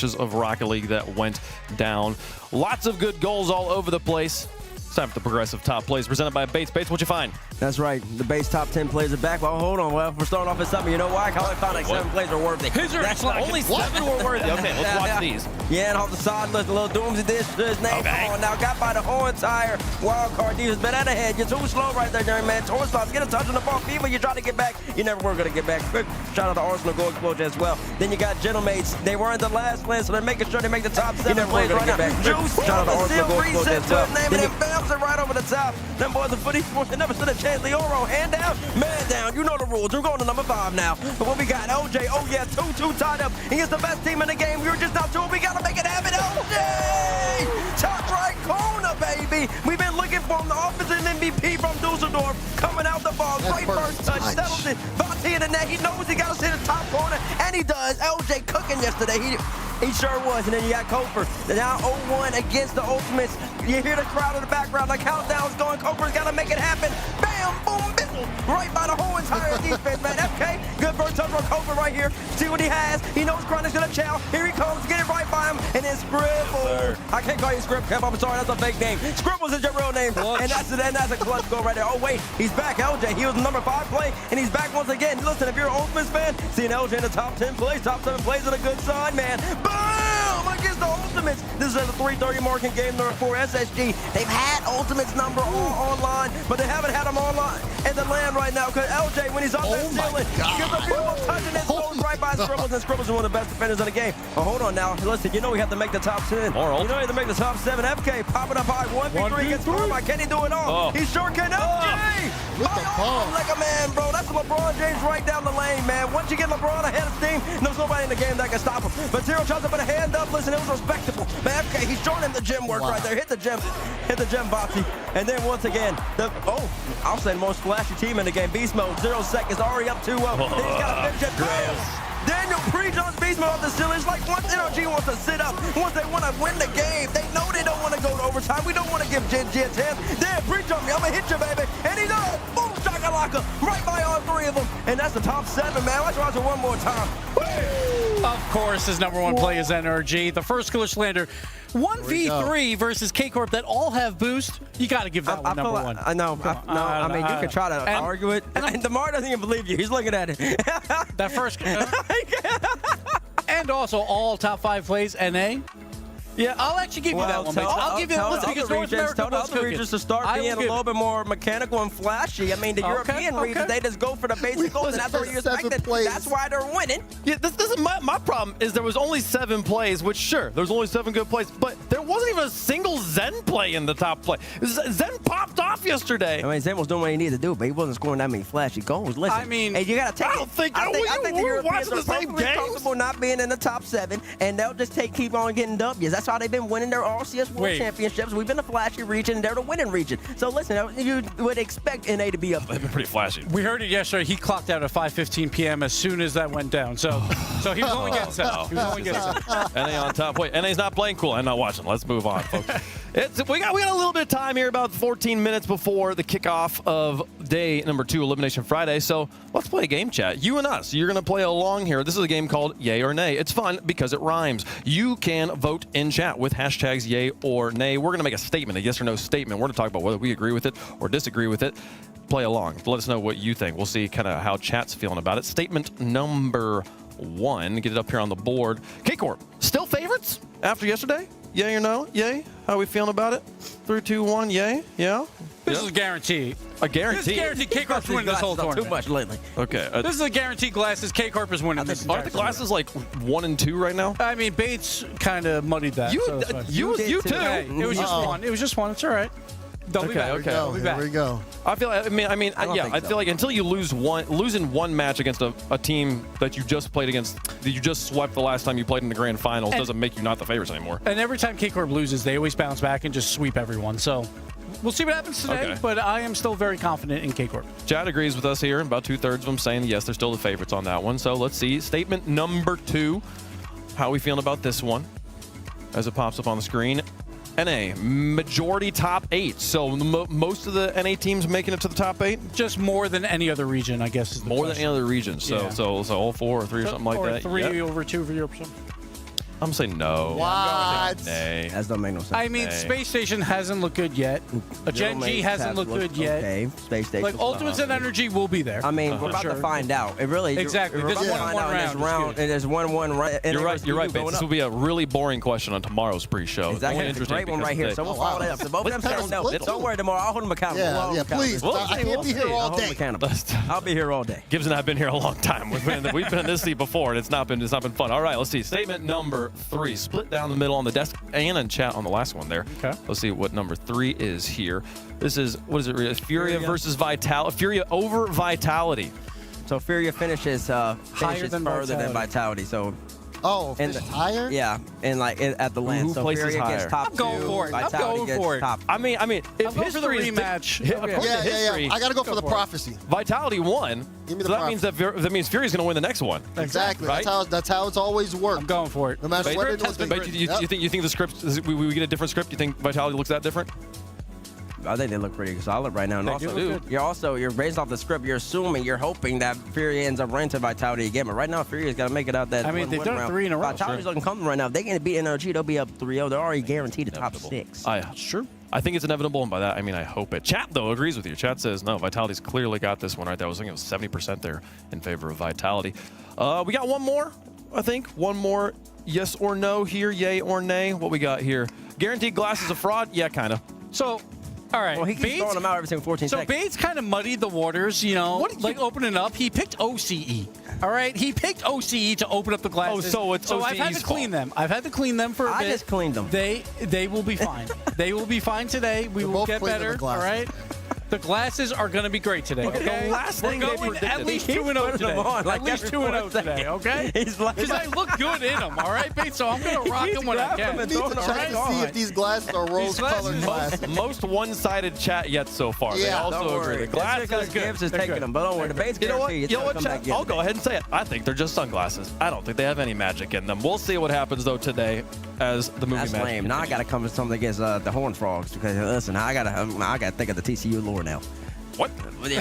of Rocket League that went down. Lots of good goals all over the place. It's time for the Progressive Top Plays presented by Bates. Bates, what'd you find? That's right. The base top 10 plays are back. Well, hold on. Well, we're starting off at something. You know why? I found like 7 plays are worthy. That's only 7 were worthy. Okay, let's watch these. Yeah, and off the side, look, a little Doomsday dish to his name. Okay. Come on now, got by the whole entire wild card defense. Been out ahead. You're too slow right there, Jerry, man. Torstops, get a touch on the ball. FIFA, you try to get back. You never were going to get back. Quick shout out to Arsenal Goal Explosion as well. Then you got Gentlemates. They were in the last place, so they're making sure they make the top 7 plays right now. Juice, shout out to Arsenal Goal Explosion as well. Then it bounces right over the top. Them boys are footy sports. They never stood a chance. Leoro, hand down, man down. You know the rules. We're going to number 5 now. But what we got? OJ, oh yeah, 2-2 tied up. He is the best team in the game. We were just out to it. We got to make it happen. OJ! Top right corner, baby. We've been looking for him. The offensive MVP from Dusseldorf coming out the ball. Great first touch. Settles it. Vati in the net. He knows he got to hit the top corner, and he does. LJ cooking yesterday. He sure was. And then you got Koper. Now 0-1 against the Ultimates. You hear the crowd in the background. The countdown's going. Koper's got to make it happen. Bam, boom, bizzle. Right by the whole entire defense, man. FK, good first touch from Koper right here. See what he has. He knows Chronic's going to chow. Here he comes. Get it right by him. And then Scribble. I can't call you Scribble. I'm sorry. That's a fake name. Scribble's is your real name. And that's a clutch goal right there. Oh, wait. He's back. LJ. He was the number 5 play. And he's back once again. Listen, if you're an Ultimates fan, seeing LJ in the top 10 plays, top 7 plays is a good sign, man. Boom! Against the Ultimates. This is a 330 marking game number 4 SSG. They've had Ultimates number online, but they haven't had him online in the land right now because LJ, when he's on that ceiling, gives a beautiful touch and it goes right by Scribbles, and Scribbles is one of the best defenders in the game. But hold on now. Listen, you know we have to make the top 10. You know we have to make the top 7. FK popping up high. 1v3 against Farmite. Can he do it all? He sure can. LJ! Like a man, bro. That's LeBron James right down the lane, man. Once you get LeBron ahead of steam, there's nobody in the game that can stop him. But Zero tries to put a hand up. Listen, it was respectable. But FK, he's showing him the gym work right there. Hit the gym, Bati. And then once again, I'll say the most flashy team in the game. Beast mode, 0 seconds, already up 2-0. Then he's got a finish it. Daniel pre-jumps Beast mode off the ceiling. It's like once NRG wants to sit up, once they want to win the game, they know they don't want to go to overtime. We don't want to give G a chance. Then pre-jump me, I'm going to hit you, baby. And he does. Boom, shakalaka, right by all 3 of them. And that's the top 7, man. Let's watch it one more time. Of course, his number 1 play is NRG. The first Killer Slander. 1v3 versus K-Corp that all have boost. You got to give that one number 1. I know. I mean, you can try to argue it. And DeMar doesn't even believe you. He's looking at it. That first. And also all top 5 plays, NA. Yeah, I'll actually give you that one. I'll give you that one because North America tell the other regions to start being a little bit more mechanical and flashy. I mean, the European regions, they just go for the basic goals, and that's what you're expecting. That's why they're winning. Yeah, this is my problem is there was only 7 plays, which sure, there was only 7 good plays, but there wasn't even a single Zen play in the top play. Zen popped off yesterday. I mean, Zen was doing what he needed to do, but he wasn't scoring that many flashy goals. Listen, I mean, hey, you gotta take I think the Europeans are perfectly comfortable not being in the top 7, and they'll just keep on getting W's. That's how they've been winning their RLCS World Championships. We've been the flashy region, and they're the winning region. So listen, you would expect NA to be up. They've been pretty flashy. We heard it yesterday. He clocked out at 5:15 p.m. as soon as that went down. So he was only getting 7. He was only getting 7. NA on top. Wait, NA's not playing cool. I'm not watching. Let's move on, folks. We got a little bit of time here, about 14 minutes before the kickoff of day number 2, Elimination Friday. So let's play a game chat. You and us. You're going to play along here. This is a game called Yay or Nay. It's fun because it rhymes. You can vote in chat with hashtags Yay or Nay. We're going to make a statement, a yes or no statement. We're going to talk about whether we agree with it or disagree with it. Play along. Let us know what you think. We'll see kind of how chat's feeling about it. Statement number 1. Get it up here on the board. K-Corp, still favorites after yesterday? Yay or no? Yay? How are we feeling about it? 3, 2, 1, yay? Yeah? This is a guarantee. A guarantee? This is a guarantee. K-Corp's winning this whole tournament. Too much lately. Okay. This is a guarantee glasses. K-Corp is winning this. Aren't the glasses like 1 and 2 right now? I mean, Bates kind of muddied that. You too. Hey, it was just 1. It was just 1. It's all right. They'll be back. Okay. Here we go. I feel like until you losing one match against a team that you just played against, that you just swept the last time you played in the grand finals, doesn't make you not the favorites anymore. And every time K-Corp loses, they always bounce back and just sweep everyone. So we'll see what happens today, but I am still very confident in K-Corp. Chad agrees with us here, about 2/3 of them saying yes, they're still the favorites on that one. So let's see. Statement number 2. How are we feeling about this one as it pops up on the screen? NA, majority top 8. So most of the NA teams making it to the top 8? Just more than any other region, I guess. Is the more than any other region. So, yeah. so all 4 or 3 or something like that. Or 3 over 2 for Europe. I'm saying no. What? Nay. That don't make no sense. I mean, Space Station hasn't looked good yet. Gen G hasn't looked good yet. Okay, Space Station. Like, Ultimates and Energy will be there. I mean, we're about to find out. It really Exactly. We're This about to one-on-one find out in this round is round. good. And there's 1-1 right. You're right. You're right, Bates. This will be a really boring question on tomorrow's pre-show. Exactly. Only It's a interesting great one right here. So we'll follow that up. So both of them sound no. Don't worry tomorrow. I'll hold them accountable. Yeah, please. I can't be here all day. I'll be here all day. Gibbs and I have been here a long time. We've been in this seat before, and it's not been fun. All right, let's see. Statement number 3. Split down the middle on the desk and in chat on the last one there. Okay. Let's see what number 3 is here. This is, what is it? Furia versus Vitality. Furia over Vitality. So Furia finishes further than Vitality. So. Oh, higher? Yeah, and like at the land. Who so places Furia higher? gets top I'm going 2, for it. Vitality I'm going gets for it. top. I mean, if history is rematch. Yeah. I got to go for the prophecy. Vitality won. Give me the So that means Fury's going to win the next one. Exactly. Right? That's how it's always worked. I'm going for it. No matter what it But you think the script, we get a different script? You think Vitality looks that different? I think they look pretty solid right now. And you're based off the script. You're hoping that Fury ends up running to Vitality again. But right now, Fury's got to make it out that. I mean, they've done round. 3 in a row. Vitality's looking comfortable right now. If they can beat NRG, they'll be up 3-0. They're already guaranteed the top 6. Sure. I think it's inevitable, and by that I mean I hope it. Chat though agrees with you. Chat says no. Vitality's clearly got this one right there. I was thinking it was 70% there in favor of Vitality. We got one more. I think one more. Yes or no here. Yay or nay. What we got here? Guaranteed glass is a fraud. Yeah, kind of. So. All right. Well, he keeps throwing them out every single 14 seconds. So Bates kind of muddied the waters, you know, opening up. He picked OCE. All right, he picked OCE to open up the glasses. Oh, so I've had to clean them. I've had to clean them for a bit. I just cleaned them. They will be fine. They will be fine today. We will get better. All right. The glasses are going to be great today. Okay. The last thing we're going at least 2-0 today. At least 2-0 today. Okay. Because I look good in them. All right, Bates. So I'm going to rock them when I can. I need to check to see if these glasses are rose-colored glasses. Most one-sided chat yet so far. Yeah, they also agree. The glasses is good. Gibbs is taking them, but don't worry. The Bates guarantee. You know what, chat? I'll go ahead and say it. I think they're just sunglasses. I don't think they have any magic in them. We'll see what happens though today as the movie. That's magic lame. Now I got to come with something against the Horned Frogs because listen, I got to think of the TCU lore now. What? What's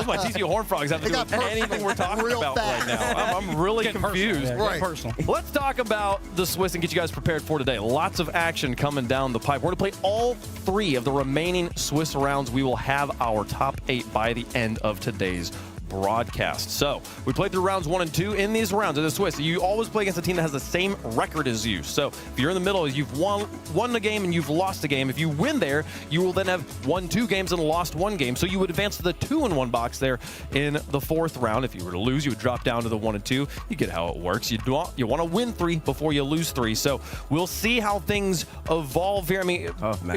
my TCU Horned Frogs have to do with anything we're talking about right now? I'm really confused. Personal. Let's talk about the Swiss and get you guys prepared for today. Lots of action coming down the pipe. We're going to play all 3 of the remaining Swiss rounds. We will have our top 8 by the end of today's broadcast. So we played through rounds 1 and 2. In these rounds, in the Swiss, you always play against a team that has the same record as you. So if you're in the middle, you've won the game and you've lost a game. If you win there, you will then have won 2 games and lost 1 game. So you would advance to the 2-1 box there in the 4th round. If you were to lose, you would drop down to the 1 and 2. You get how it works. You want to win 3 before you lose 3. So we'll see how things evolve here. I mean,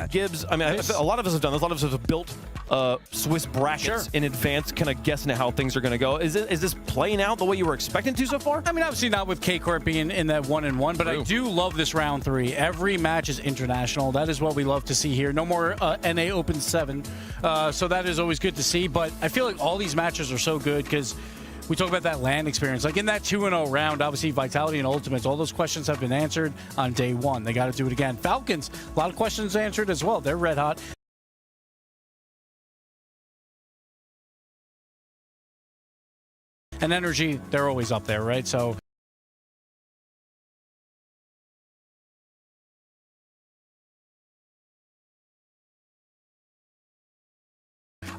Gibbs, I mean, a lot of us have done this. A lot of us have built Swiss brackets in advance, kind of guessing at how things are going to go. Is this playing out the way you were expecting to so far? I mean, obviously not with K-Corp being in that 1-1, but I do love this round 3. Every match is international. That is what we love to see here. No more NA Open 7. So that is always good to see. But I feel like all these matches are so good because we talk about that LAN experience. Like in that 2-0 round, obviously Vitality and Ultimates, all those questions have been answered on day 1. They got to do it again. Falcons, a lot of questions answered as well. They're red hot. And Energy, they're always up there, right? So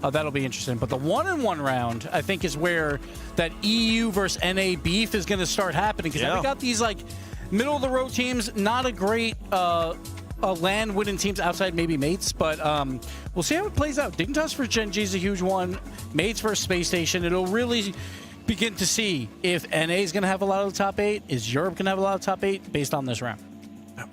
that'll be interesting. But the 1-1 round, I think, is where that EU versus NA beef is going to start happening. Because we got these, like, middle-of-the-road teams, not a great LAN winning teams outside maybe Mates. But we'll see how it plays out. Dignitas versus Gen G is a huge one. Mates versus Space Station. It'll really begin to see if NA is going to have a lot of the top 8. Is Europe going to have a lot of the top 8 based on this round?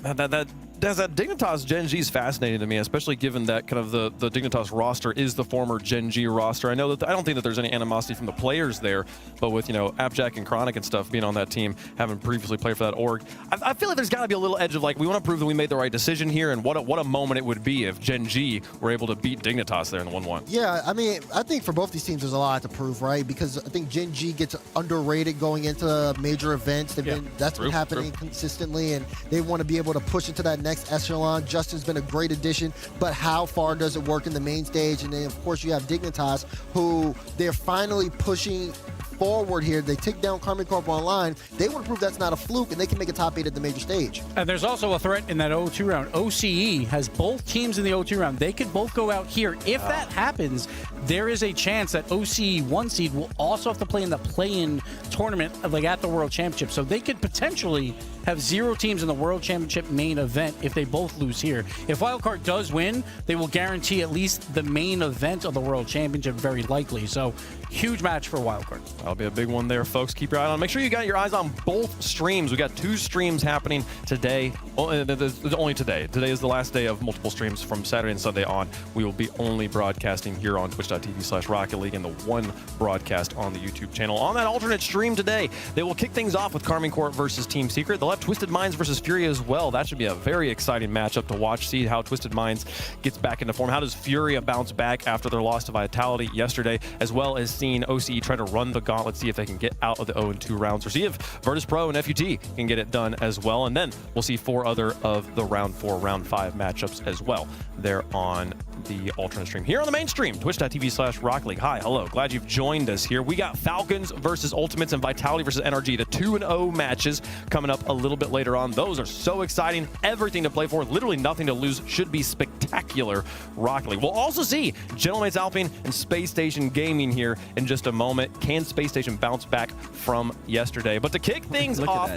That Dignitas Gen G is fascinating to me, especially given that kind of the Dignitas roster is the former Gen G roster. I know that I don't think that there's any animosity from the players there, but with, you know, Abjack and Chronic and stuff being on that team, having previously played for that org, I feel like there's got to be a little edge of like, we want to prove that we made the right decision here, and what a moment it would be if Gen G were able to beat Dignitas there in the 1-1. Yeah, I mean, I think for both these teams there's a lot to prove, right? Because I think Gen G gets underrated going into major events. That's been happening consistently, and they want to be able to push into that next echelon. Justin's been a great addition, but how far does it work in the main stage? And then, of course, you have Dignitas, who they're finally pushing forward here. They take down Karmine Corp online. They want to prove that's not a fluke, and they can make a top 8 at the major stage. And there's also a threat in that 0-2 round. OCE has both teams in the 0-2 round. They could both go out here. If that happens, there is a chance that OCE 1 seed will also have to play in the play-in tournament, like at the World Championship. So they could potentially have 0 teams in the World Championship main event if they both lose here. If Wildcard does win, they will guarantee at least the main event of the World Championship, very likely. So huge match for Wildcard. That'll be a big one there, folks. Keep your eye on. Make sure you got your eyes on both streams. We got 2 streams happening today. Only today. Today is the last day of multiple streams from Saturday and Sunday on. We will be only broadcasting here on twitch.tv/Rocket League and the 1 broadcast on the YouTube channel. On that alternate stream today, they will kick things off with Karmine Corp versus Team Secret. They'll have Twisted Minds versus Fury as well. That should be a very exciting matchup to watch. See how Twisted Minds gets back into form. How does Fury bounce back after their loss to Vitality yesterday, as well as seeing OCE try to run the gauntlet, see if they can get out of the 0-2 rounds, or see if Virtus Pro and FUT can get it done as well. And then we'll see 4 other of the round 4, round 5 matchups as well there on the alternate stream. Here on the main stream, twitch.tv/Rocket League. Hi, hello, glad you've joined us here. We got Falcons versus Ultimates and Vitality versus NRG, the 2-0 matches coming up a little bit later on. Those are so exciting. Everything to play for, literally nothing to lose. Should be spectacular Rocket League. We'll also see Gentlemates Alpine and Space Station Gaming here in just a moment. Can Space Station bounce back from yesterday? But to kick things off,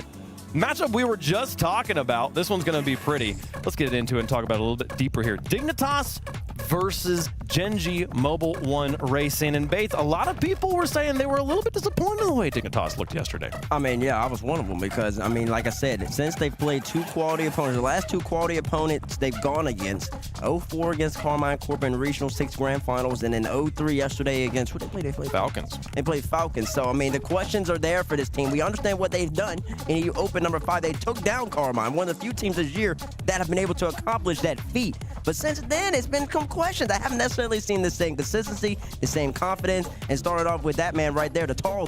matchup we were just talking about. This one's going to be pretty. Let's get into it and talk about it a little bit deeper here. Dignitas versus Gen.G Mobile 1 Racing. And Bates, a lot of people were saying they were a little bit disappointed in the way Dignitas looked yesterday. I mean, yeah, I was one of them because, I mean, like I said, since they've played 2 quality opponents, the last 2 quality opponents they've gone against, 0-4 against Karmine Corp in Regional 6 Grand Finals, and then 0-3 yesterday against, who they play? They played Falcons. They played Falcons. So, I mean, the questions are there for this team. We understand what they've done. And you open number 5, they took down Karmine, one of the few teams this year that have been able to accomplish that feat. But since then, it's been some questions. I haven't necessarily seen the same consistency, the same confidence, and started off with that man right there, the tall,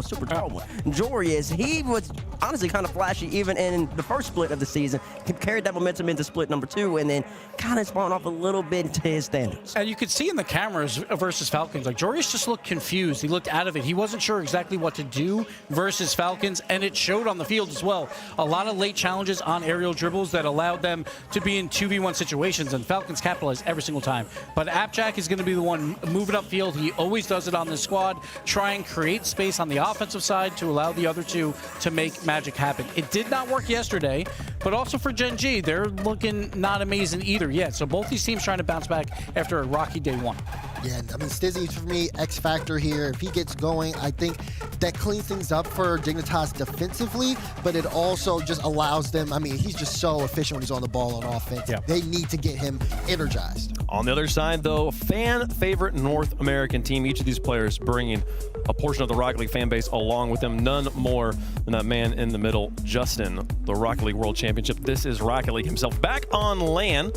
super tall one. Jorius, he was honestly kind of flashy even in the first split of the season. He carried that momentum into split number 2, and then kind of spawned off a little bit to his standards. And you could see in the cameras versus Falcons, like Jorius just looked confused. He looked out of it. He wasn't sure exactly what to do versus Falcons, and it showed on the field as well. A lot of late challenges on aerial dribbles that allowed them to be in 2v1 situations, and Falcons capitalized every single time. But Appjack is going to be the one moving upfield. He always does it on this squad. Try and create space on the offensive side to allow the other 2 to make magic happen. It did not work yesterday, but also for Gen.G, they're looking not amazing either yet. So both these teams trying to bounce back after a rocky day 1. Yeah, I mean, Stizzy, for me, X factor here. If he gets going, I think that cleans things up for Dignitas defensively, but it also just allows them, I mean, he's just so efficient when he's on the ball on offense. Yeah. They need to get him energized. On the other side, though, fan favorite North American team. Each of these players bringing a portion of the Rocket League fan base along with them. None more than that man in the middle, Justin, the Rocket League World Championship. This is Rocket League himself back on LAN.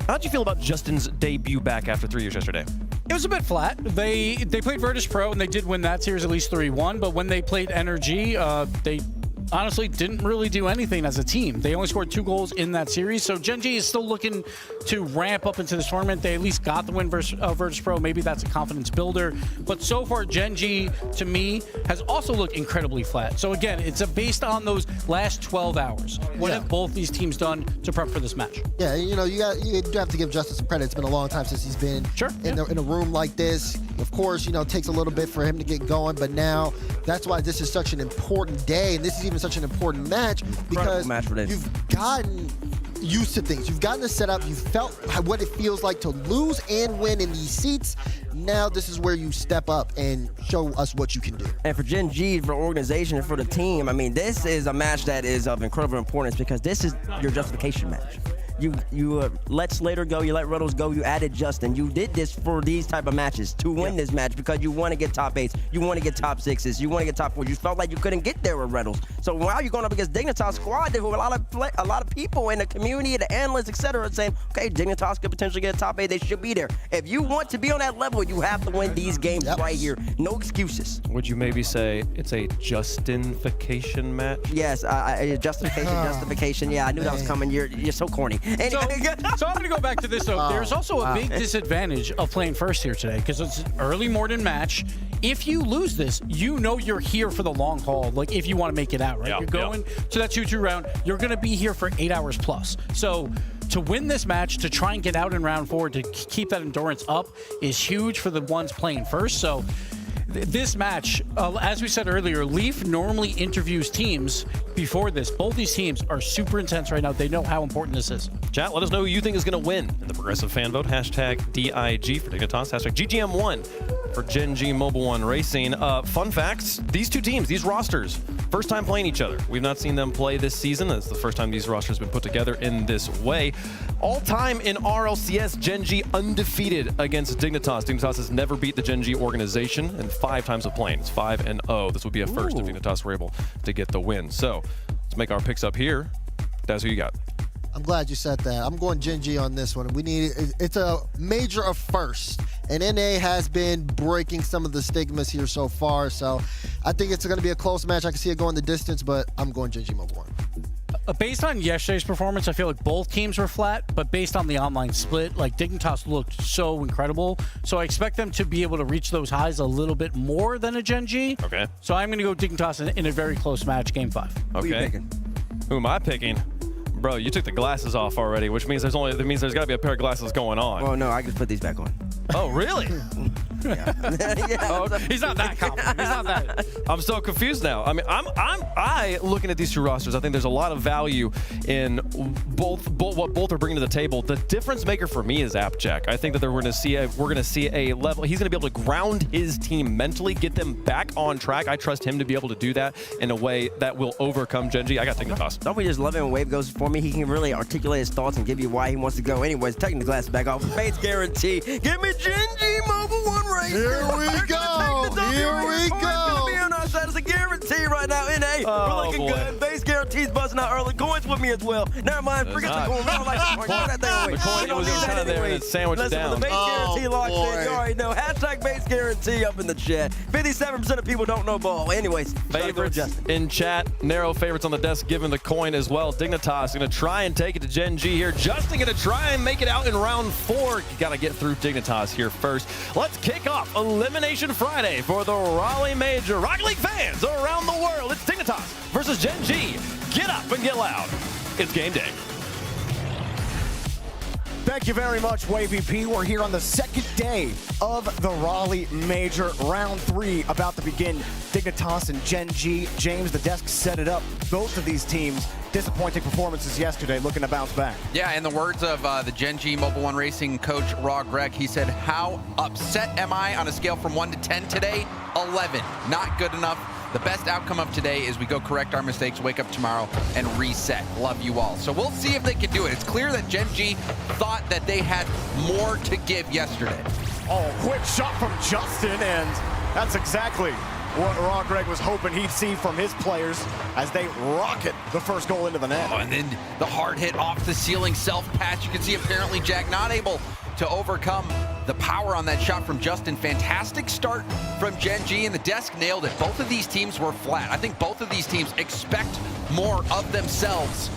How'd you feel about Justin's debut back after 3 years yesterday? It was a bit flat. They played Virtus Pro, and they did win that series at least 3-1. But when they played NRG, they honestly didn't really do anything as a team. They only scored 2 goals in that series. So Gen.G is still looking to ramp up into this tournament. They at least got the win versus Virtus Pro. Maybe that's a confidence builder. But so far, Gen.G, to me, has also looked incredibly flat. So again, it's based on those last 12 hours. What have both these teams done to prep for this match? Yeah, you know, you do have to give Justin some credit. It's been a long time since he's been in a room like this. Of course, you know, it takes a little bit for him to get going, but now that's why this is such an important day, and this is even such an important match because you've gotten used to things. You've gotten a setup. You've felt what it feels like to lose and win in these seats. Now this is where you step up and show us what you can do. And for Gen.G, for the organization, and for the team, I mean, this is a match that is of incredible importance because this is your justification match. You let Slater go, you let Ruddles go, you added Justin. You did this for these type of matches, to win this match because you want to get top 8s, you want to get top 6s, you want to get top 4s. You felt like you couldn't get there with Ruddles. So now you're going up against Dignitas squad, who a lot of people in the community, the analysts, etc., are saying, okay, Dignitas could potentially get a top 8, they should be there. If you want to be on that level, you have to win these games right here. No excuses. Would you maybe say it's a Justin-fication match? Yes, justification. Yeah, I knew that was coming. You're so corny. So I'm going to go back to this, though. There's also a big disadvantage of playing first here today because it's an early morning match if you lose this, you know you're here for the long haul. Like, if you want to make it out, right? You're going to that 2-2 round. You're going to be here for 8 hours plus. So to win this match, to try and get out in round 4, to keep that endurance up is huge for the ones playing first. So this match, as we said earlier, Leaf normally interviews teams before this. Both these teams are super intense right now. They know how important this is. Chat, let us know who you think is going to win in the progressive fan vote. Hashtag DIG for Dignitas. Hashtag GGM1 for Gen G Mobile One Racing. Fun facts, these two teams, these rosters, first time playing each other. We've not seen them play this season. It's the first time these rosters have been put together in this way. All time in RLCS, Gen G undefeated against Dignitas. Dignitas has never beat the Gen G organization in 5 times of playing. It's 5-0. This would be a first if Dignitas were able to get the win. So let's make our picks up here. That's who you got. I'm glad you said that. I'm going Gen G on this one. It's a major of first, and NA has been breaking some of the stigmas here so far, so I think it's going to be a close match. I can see it going the distance, but I'm going Gen G Mobile One. Based on yesterday's performance, I feel like both teams were flat, but based on the online split, like Dignitas looked so incredible. So I expect them to be able to reach those highs a little bit more than a Gen G. Okay. So I'm going to go Dignitas in a very close match, Game 5. Okay. Who are you picking? Who am I picking? Bro, you took the glasses off already, which means there's got to be a pair of glasses going on. Well, no, I can put these back on. Oh, really? Yeah. Oh, He's not that confident. He's not that. I'm so confused now. I mean, I looking at these two rosters, I think there's a lot of value in both what both are bringing to the table. The difference maker for me is Appjack. I think that we're going to see a level. He's going to be able to ground his team mentally, get them back on track. I trust him to be able to do that in a way that will overcome Gen G. I got to take the toss. Don't we just love it when Wave goes for me? He can really articulate his thoughts and give you why he wants to go. Anyways, taking the glasses back off. Base guarantee. Give me Gen G Mobile One Race. Here we go. Here we go. Be on our side. It's a guarantee right now. NA, we're looking good. Base guarantees busting out early. Coins with me as well. Never mind. Forget the coin. I don't like the coin. Get that thing away. The coin was kind of there and it's sandwiched down. The base guarantee locks in. You already know. Hashtag base guarantee up in the chat. 57% of people don't know ball. Anyways, favorites in chat. Narrow favorites on the desk given the coin as well. Dignitas going to try and take it to Gen G here. Justin going to try and make it out in round 4. You got to get through Dignitas here first. Let's kick off Elimination Friday for the Raleigh Major. Rocket League fans around the world, it's Dignitas versus Gen G. Get up and get loud. It's game day. Thank you very much, Wavy P. We're here on the second day of the Raleigh Major. Round 3 about to begin. Dignitas and Gen G. James, the desk set it up. Both of these teams, disappointing performances yesterday, looking to bounce back. Yeah, in the words of the Gen G Mobile One Racing coach, Raw Greg, he said, how upset am I on a scale from 1 to 10 today? 11. Not good enough. The best outcome of today is we go correct our mistakes, wake up tomorrow, and reset. Love you all. So we'll see if they can do it. It's clear that Gen G thought that they had more to give yesterday. Oh, quick shot from Justin, and that's exactly what Raw Greg was hoping he'd see from his players as they rocket the first goal into the net. Oh, and then the hard hit off the ceiling self-patch. You can see apparently Jack not able to overcome the power on that shot from Justin. Fantastic start from Gen G, and the desk nailed it. Both of these teams were flat. I think both of these teams expect more of themselves,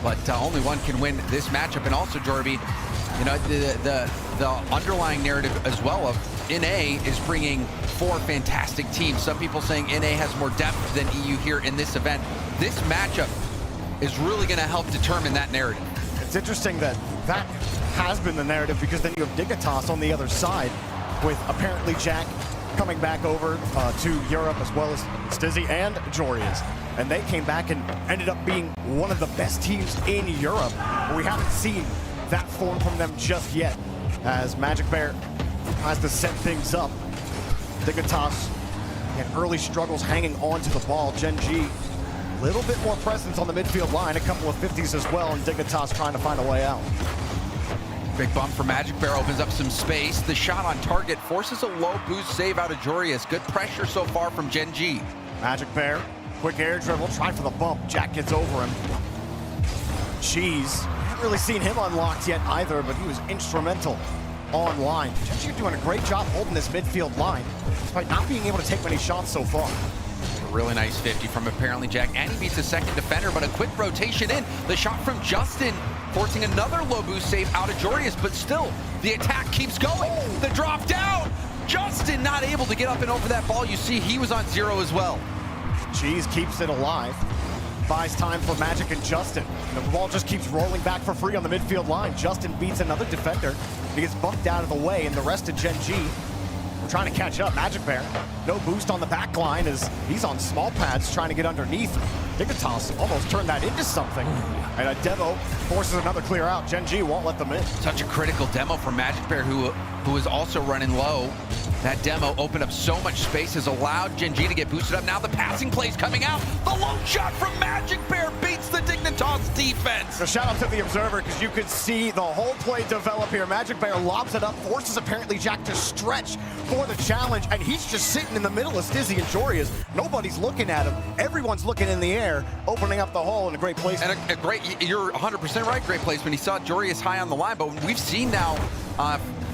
but only one can win this matchup. And also, Jorby, you know, the underlying narrative as well of NA is bringing 4 fantastic teams. Some people saying NA has more depth than EU here in this event. This matchup is really going to help determine that narrative. It's interesting that that has been the narrative, because then you have Dignitas on the other side with apparently Jack coming back over to Europe, as well as Stizzy and Jorius. And they came back and ended up being one of the best teams in Europe. But we haven't seen that form from them just yet, as Magic Bear has to set things up. Dignitas and early struggles hanging on to the ball. Gen G, a little bit more presence on the midfield line, a couple of 50s as well, and Dignitas trying to find a way out. Big bump for Magic Bear, opens up some space. The shot on target forces a low boost save out of Jorius. Good pressure so far from Gen G. Magic Bear, quick air dribble, try for the bump. Jack gets over him. Cheese, haven't really seen him unlocked yet either, but he was instrumental online. Gen G doing a great job holding this midfield line, despite not being able to take many shots so far. A really nice 50 from apparently Jack, and he beats the second defender, but a quick rotation in. The shot from Justin, forcing another low boost save out of Jorius, but still, the attack keeps going. The drop down. Justin not able to get up and over that ball. You see he was on 0 as well. Cheese keeps it alive. Buys time for Magic and Justin. And the ball just keeps rolling back for free on the midfield line. Justin beats another defender. He gets bumped out of the way, and the rest of Gen G we're trying to catch up. Magic Bear, no boost on the back line as he's on small pads trying to get underneath. Dignitas almost turned that into something. And a demo forces another clear out. Gen G won't let them in. Such a critical demo for Magic Bear, who is also running low. That demo opened up so much space, has allowed Gen G to get boosted up. Now the passing play's coming out. The low shot from Magic Bear beats the Dignitas defense. So shout out to the observer, because you could see the whole play develop here. Magic Bear lobs it up, forces apparently Jack to stretch for the challenge, and he's just sitting in the middle of Stizzy and Jorius. Nobody's looking at him. Everyone's looking in the air, opening up the hole in a great place. And a great, you're 100% right, great placement. He saw Jorius high on the line, but we've seen now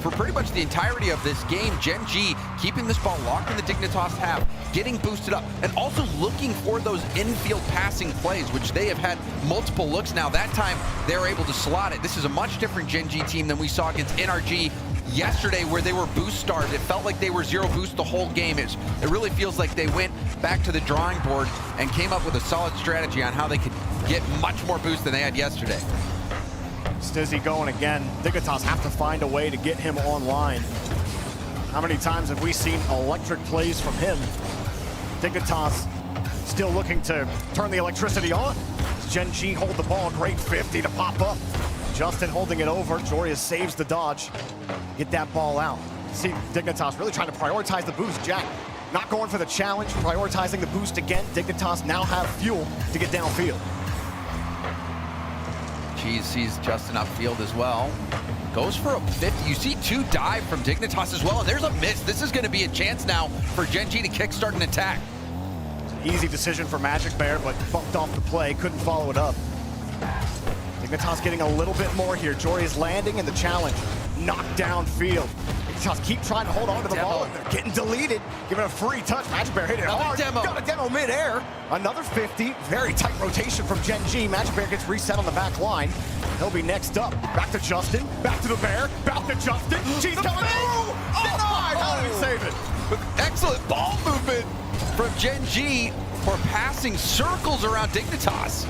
for pretty much the entirety of this game, Gen G keeping this ball locked in the Dignitas half, getting boosted up, and also looking for those infield passing plays, which they have had multiple looks now. That time, they were able to slot it. This is a much different Gen G team than we saw against NRG yesterday, where they were boost starved. It felt like they were 0 boost the whole game. It really feels like they went back to the drawing board and came up with a solid strategy on how they could get much more boost than they had yesterday. Stizzy going again. Dignitas have to find a way to get him online. How many times have we seen electric plays from him? Dignitas still looking to turn the electricity on. Gen G hold the ball, great 50 to pop up. Justin holding it over. Jorius saves the dodge. Get that ball out. See Dignitas really trying to prioritize the boost. Jack not going for the challenge, prioritizing the boost again. Dignitas now have fuel to get downfield. Cheese sees Justin upfield as well. Goes for a 50. You see 2 dive from Dignitas as well, and there's a miss. This is going to be a chance now for Gen G to kickstart an attack. Easy decision for Magic Bear, but bumped off the play, couldn't follow it up. Dignitas getting a little bit more here. Jorius landing in the challenge. Knocked downfield. Dignitas keep trying to hold on to the ball, and they're getting deleted. Giving a free touch. Magic Bear hit it hard. Got a demo midair. Another 50. Very tight rotation from Gen G. Magic Bear gets reset on the back line. He'll be next up. Back to Justin. Back to the Bear. Back to Justin. Cheese coming through. Denied. How did he save it? With excellent ball movement from Gen G for passing circles around Dignitas.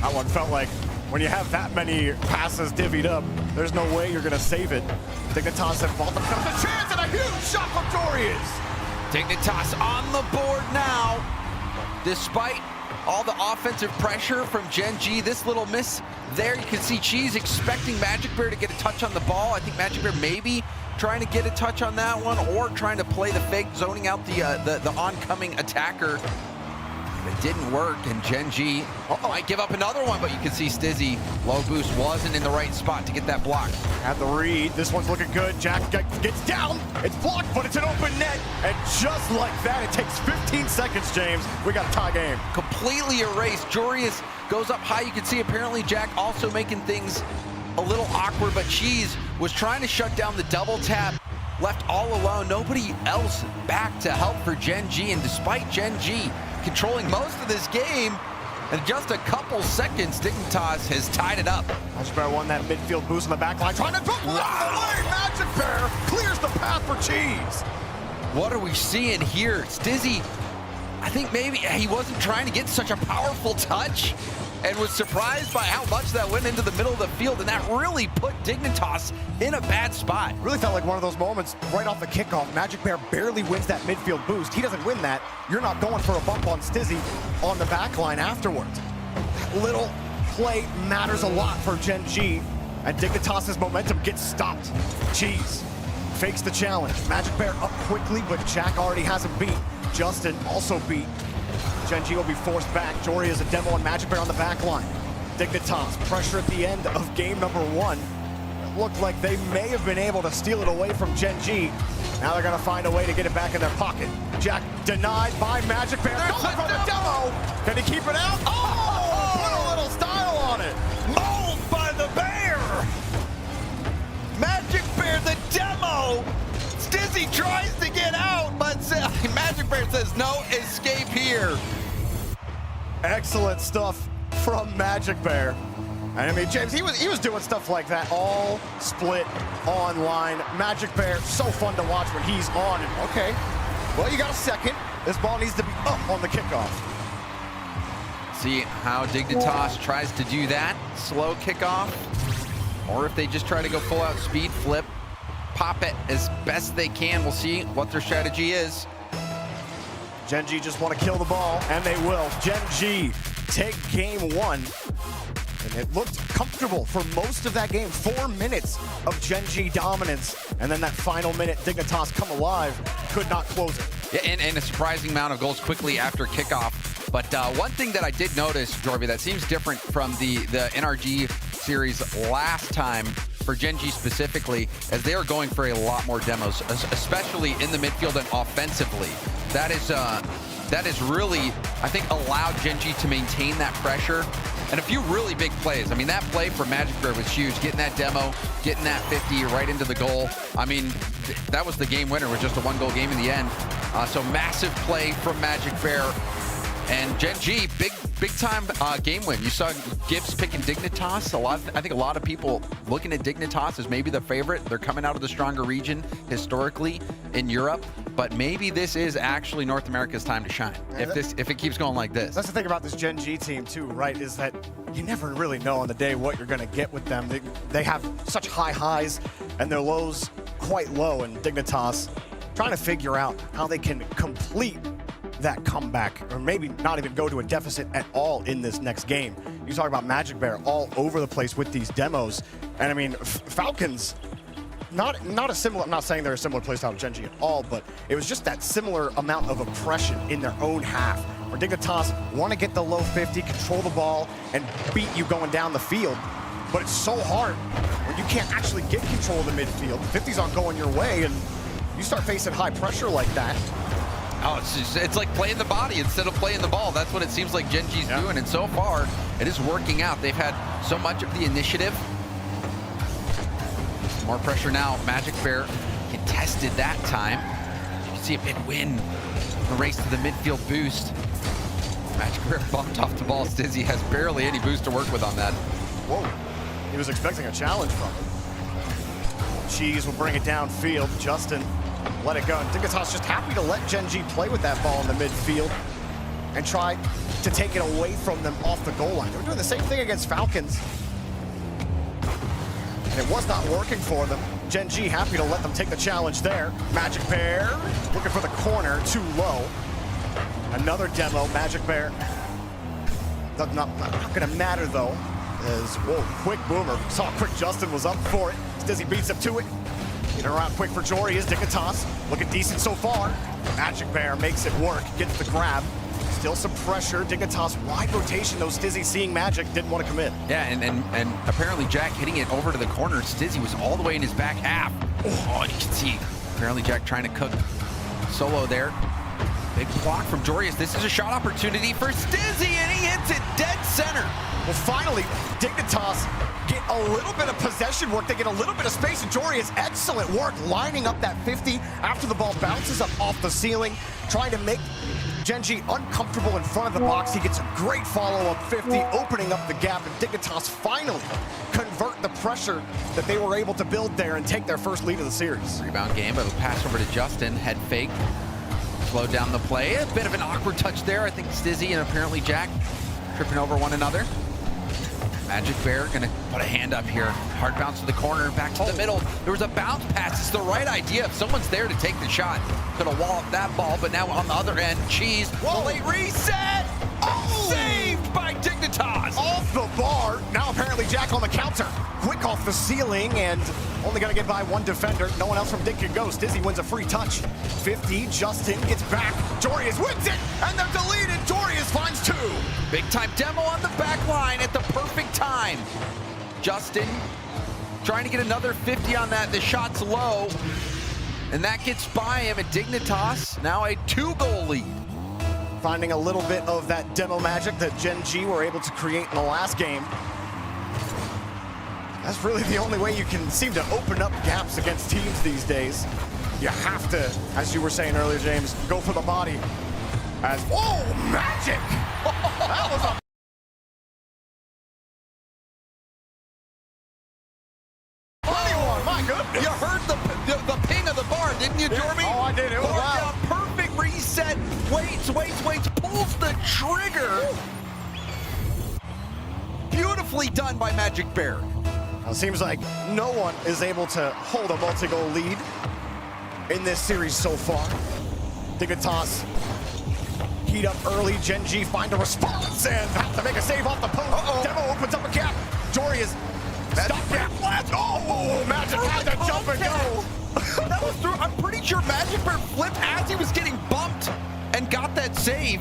That one felt like when you have that many passes divvied up, there's no way you're going to save it. Dignitas have bought themselves a chance, and a huge shot from Jorius. Dignitas on the board now. Despite all the offensive pressure from Gen G, this little miss there, you can see Cheese expecting Magic Bear to get a touch on the ball. I think Magic Bear maybe trying to get a touch on that one, or trying to play the fake, zoning out the oncoming attacker. It didn't work, and Gen G might give up another one, but you can see Stizzy, low boost, wasn't in the right spot to get that block. At the read, this one's looking good. Jack gets down. It's blocked, but it's an open net. And just like that, it takes 15 seconds, James. We got a tie game. Completely erased. Jorius goes up high. You can see apparently Jack also making things a little awkward, but Cheese was trying to shut down the double tap. Left all alone, nobody else back to help for Gen G, and despite Gen G controlling most of this game, in just a couple seconds, Dignitas has tied it up. Magic Bear won that midfield boost on the back line, trying to dribble out the way. Magic Bear clears the path for Cheese. What are we seeing here? Stizzy, I think maybe he wasn't trying to get such a powerful touch and was surprised by how much that went into the middle of the field, and that really put Dignitas in a bad spot. Really felt like one of those moments right off the kickoff. Magic Bear barely wins that midfield boost. He doesn't win that. You're not going for a bump on Stizzy on the back line afterwards. That little play matters a lot for Gen G, and Dignitas' momentum gets stopped. Cheese fakes the challenge. Magic Bear up quickly, but Jack already has him beat. Justin also beat. Gen G will be forced back. Jory is a demo on Magic Bear on the back line. Dignitas, pressure at the end of game number 1. It looked like they may have been able to steal it away from Gen G. Now they're gonna find a way to get it back in their pocket. Jack denied by Magic Bear. Going for the demo. Can he keep it out? Oh! Put a little style on it. Mauled by the Bear. Magic Bear, the demo. Stizzy tries to get out, but Magic Bear says no escape here. Excellent stuff from Magic Bear. And I mean, James, he was doing stuff like that, all split online. Magic Bear, so fun to watch when he's on. And okay, well, you got a second. This ball needs to be up on the kickoff. See how Dignitas tries to do that. Slow kickoff. Or if they just try to go full out speed flip, pop it as best they can. We'll see what their strategy is. Gen G just want to kill the ball, and they will. Gen G take game one. And it looked comfortable for most of that game. 4 minutes of Gen G dominance. And then that final minute, Dignitas come alive, could not close it. Yeah, and a surprising amount of goals quickly after kickoff. But one thing that I did notice, Jorby, that seems different from the NRG series last time for Gen G specifically, as they are going for a lot more demos, especially in the midfield and offensively. That is really, I think, allowed Gen G to maintain that pressure. And a few really big plays. I mean, that play for Magic Bear was huge. Getting that demo, getting that 50 right into the goal. I mean, that was the game winner. It was just a 1-goal game in the end. So massive play from Magic Bear. And Gen G, big time game win. You saw Gibbs picking Dignitas. I think a lot of people looking at Dignitas as maybe the favorite. They're coming out of the stronger region historically in Europe, but maybe this is actually North America's time to shine. If it keeps going like this. That's the thing about this Gen G team too, right? Is that you never really know on the day what you're going to get with them. They have such high highs and their lows quite low. And Dignitas trying to figure out how they can complete that comeback, or maybe not even go to a deficit at all in this next game. You talk about Magic Bear all over the place with these demos, and I mean, Falcons, not a similar, I'm not saying they're a similar playstyle to Gen G at all, but it was just that similar amount of oppression in their own half, where Dignitas want to get the low 50, control the ball, and beat you going down the field, but it's so hard when you can't actually get control of the midfield. 50s aren't going your way, and you start facing high pressure like that. Oh, it's like playing the body instead of playing the ball. That's what it seems like Gen G's doing, and so far, it is working out. They've had so much of the initiative. More pressure now. Magic Bear contested that time. You can see a big win. The race to the midfield boost. Magic Bear bumped off the ball. Stizzy has barely any boost to work with on that. Whoa, he was expecting a challenge from him. Cheese will bring it downfield. Justin let it go. And Dignitas just happy to let Gen G play with that ball in the midfield and try to take it away from them off the goal line. They were doing the same thing against Falcons. And it was not working for them. Gen G happy to let them take the challenge there. Magic Bear looking for the corner, too low. Another demo, Magic Bear. Not gonna matter though, as, whoa, quick boomer. Saw quick Justin was up for it. Stizzy beats up to it. Getting around quick for Jory is Dignitas. Looking decent so far. Magic Bear makes it work, gets the grab. Still some pressure. Dignitas wide rotation though. Stizzy seeing Magic, didn't want to commit. Yeah, and apparently Jack hitting it over to the corner. Stizzy was all the way in his back half. Oh, and you can see apparently Jack trying to cook solo there. Big block from Jorius. This is a shot opportunity for Stizzy, and he hits it dead center. Well, finally, Dignitas get a little bit of possession work. They get a little bit of space, and Jorius, excellent work lining up that 50 after the ball bounces up off the ceiling, trying to make Gen G uncomfortable in front of the box. He gets a great follow-up 50, opening up the gap, and Dignitas finally convert the pressure that they were able to build there and take their first lead of the series. Rebound game, but a pass over to Justin, head fake. Slowed down the play. A bit of an awkward touch there. I think Stizzy and apparently Jack tripping over one another. Magic Bear gonna put a hand up here. Hard bounce to the corner, back to the middle. There was a bounce pass. It's the right idea. If someone's there to take the shot, could have walloped that ball, but now on the other end, Cheese, the late reset! Oh! Saved by Dignitas! Off the bar. Now apparently Jack on the counter. Quick off the ceiling and only gonna get by one defender. No one else from Dig can go. Stizzy wins a free touch. 50, Justin gets back. Jorius wins it, and they're deleted. Jorius finds two. Big time demo on the back line at the perfect time. Justin trying to get another 50 on that. The shot's low, and that gets by him at Dignitas. Now a 2-goal lead. Finding a little bit of that demo magic that Gen G were able to create in the last game. That's really the only way you can seem to open up gaps against teams these days. You have to, as you were saying earlier, James, go for the body. As, whoa, magic! That was a goodness. You heard the ping of the bar, didn't you, Jorby? Oh, I did. It was Bar loud. down, perfect reset. Waits, pulls the trigger. Beautifully done by Magic Bear. It seems like no one is able to hold a multi-goal lead in this series so far. Dignitas heat up early. Gen G find a response and have to make a save off the post. Demo opens up a gap. Jory's stop gap left. Oh, Magic had to jump and go. That was through. I'm pretty sure Magic Bear flipped as he was getting bumped and got that save.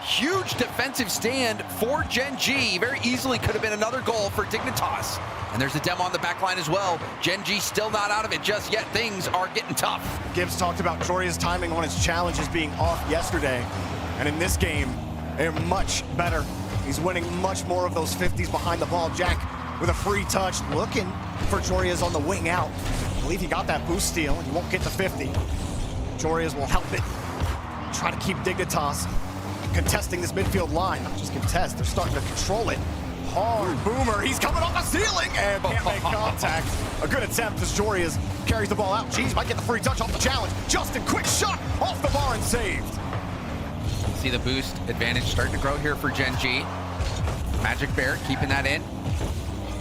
Huge defensive stand for Gen G. Very easily could have been another goal for Dignitas. And there's a demo on the back line as well. Gen G still not out of it just yet. Things are getting tough. Gibbs talked about Jory's timing on his challenges being off yesterday. And in this game, they're much better. He's winning much more of those 50s behind the ball. Jack with a free touch, looking for Jorias on the wing out. I believe he got that boost steal, and he won't get to 50. Jorias will help it. Try to keep Dignitas contesting this midfield line. Not just contest, they're starting to control it. Hard Boomer, he's coming off the ceiling and can't make contact. A good attempt as Jorias carries the ball out. Jeez, might get the free touch off the challenge. Justin, quick shot off the bar and saved. See the boost advantage starting to grow here for Gen G. Magic Bear keeping that in.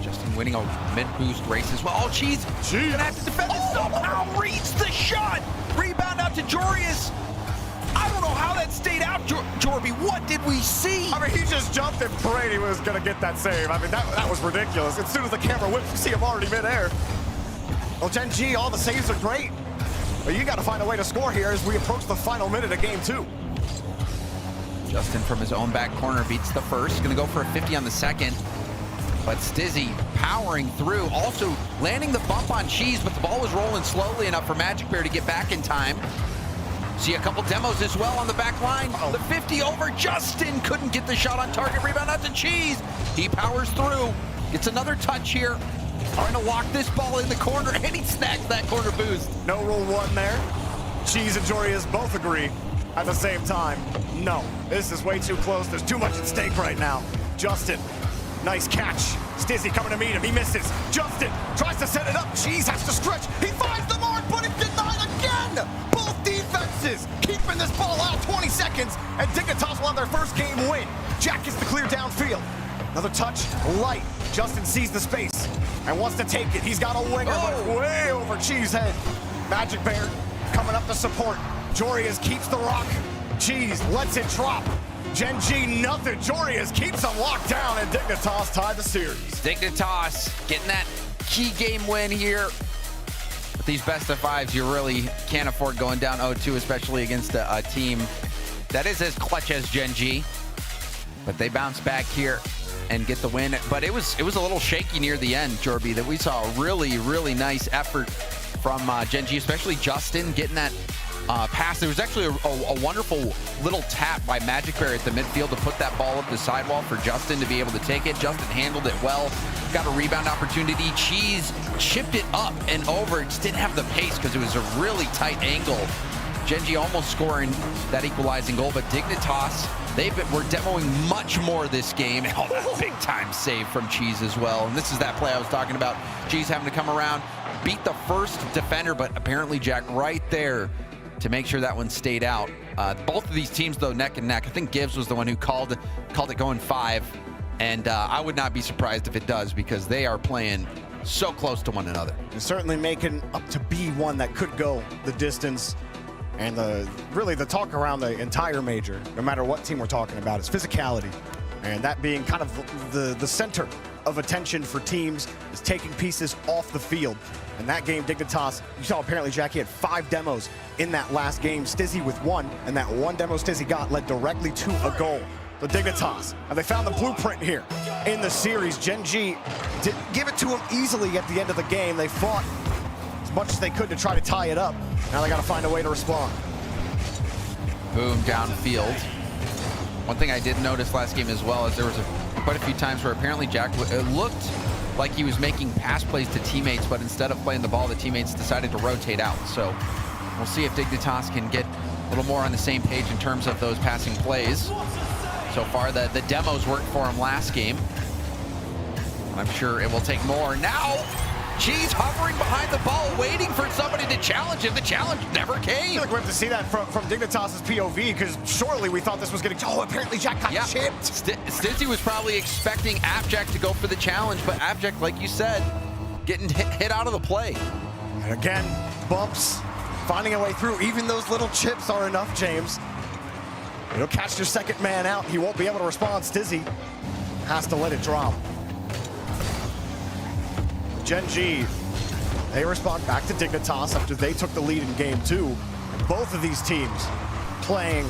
Justin winning a mid-boost race as well. Oh, Cheese gonna have to defend it. Somehow reads the shot. Rebound out to Jorias. I don't know how that stayed out, Jorby. What did we see? I mean, he just jumped and prayed he was gonna get that save. I mean, that was ridiculous. As soon as the camera whips, you see him already midair. Well, Gen G, all the saves are great, but you gotta find a way to score here as we approach the final minute of game 2. Justin from his own back corner beats the first. Gonna go for a 50 on the second. But Stizzy powering through, also landing the bump on Cheese, but the ball was rolling slowly enough for Magic Bear to get back in time. See a couple demos as well on the back line. The 50 over, Justin couldn't get the shot on target. Rebound out to Cheese. He powers through, gets another touch here. Trying to lock this ball in the corner, and he snags that corner boost. No rule 1 there. Cheese and Jorias both agree at the same time. No, this is way too close. There's too much at stake right now. Justin, nice catch. Stizzy coming to meet him, he misses. Justin tries to set it up. Cheese has to stretch. He finds the mark, but it's denied again. Both defenses keeping this ball out 20 seconds, and Dignitas will have their first game win. Jack gets the clear downfield. Another touch, light. Justin sees the space and wants to take it. He's got a winger, but way over Cheese head. Magic Bear coming up to support. Jorias keeps the rock. Cheese lets it drop. Gen G, nothing. Jorias keeps them locked down, and Dignitas tied the series. Dignitas getting that key game win here. With these best of 5s, you really can't afford going down 0-2, especially against a team that is as clutch as Gen G. But they bounce back here and get the win. But it was a little shaky near the end, Jorby, that we saw a really nice effort from Gen G, especially Justin getting that pass. There was actually a wonderful little tap by Magic Bear at the midfield to put that ball up the sidewall for Justin to be able to take it. Justin handled it well, got a rebound opportunity. Cheese chipped it up and over. It just didn't have the pace because it was a really tight angle. Gen G almost scoring that equalizing goal, but Dignitas, we're demoing much more this game. Oh, that big time save from Cheese as well. And this is that play I was talking about. Cheese having to come around, beat the first defender, but apparently Jack right there to make sure that one stayed out. Both of these teams, though, neck and neck. I think Gibbs was the one who called it going 5, and I would not be surprised if it does because they are playing so close to one another. They're certainly making up to be one that could go the distance, and really the talk around the entire major, no matter what team we're talking about, is physicality, and that being kind of the center of attention for teams is taking pieces off the field. In that game, Dignitas, you saw apparently Jackie had 5 demos in that last game. Stizzy with 1, and that 1 demo Stizzy got led directly to a goal. The Dignitas, and they found the blueprint here in the series. Gen G didn't give it to them easily at the end of the game. They fought as much as they could to try to tie it up. Now they got to find a way to respond. Boom, downfield. One thing I did notice last game as well is there was quite a few times where apparently Jack looked like he was making pass plays to teammates, but instead of playing the ball, the teammates decided to rotate out. So we'll see if Dignitas can get a little more on the same page in terms of those passing plays. So far, the demos worked for him last game. I'm sure it will take more. Now, Cheese hovering behind the ball, waiting for somebody to challenge him. The challenge never I came. feel like we have to see that from Dignitas's POV, because surely we thought this was going to... Oh, apparently Jack got chipped. Stizzy was probably expecting Abject to go for the challenge, but Abject, like you said, getting hit out of the play. And again, bumps, finding a way through. Even those little chips are enough, James. It'll catch your second man out. He won't be able to respond. Stizzy has to let it drop. Gen G, they respond back to Dignitas after they took the lead in game 2. And both of these teams playing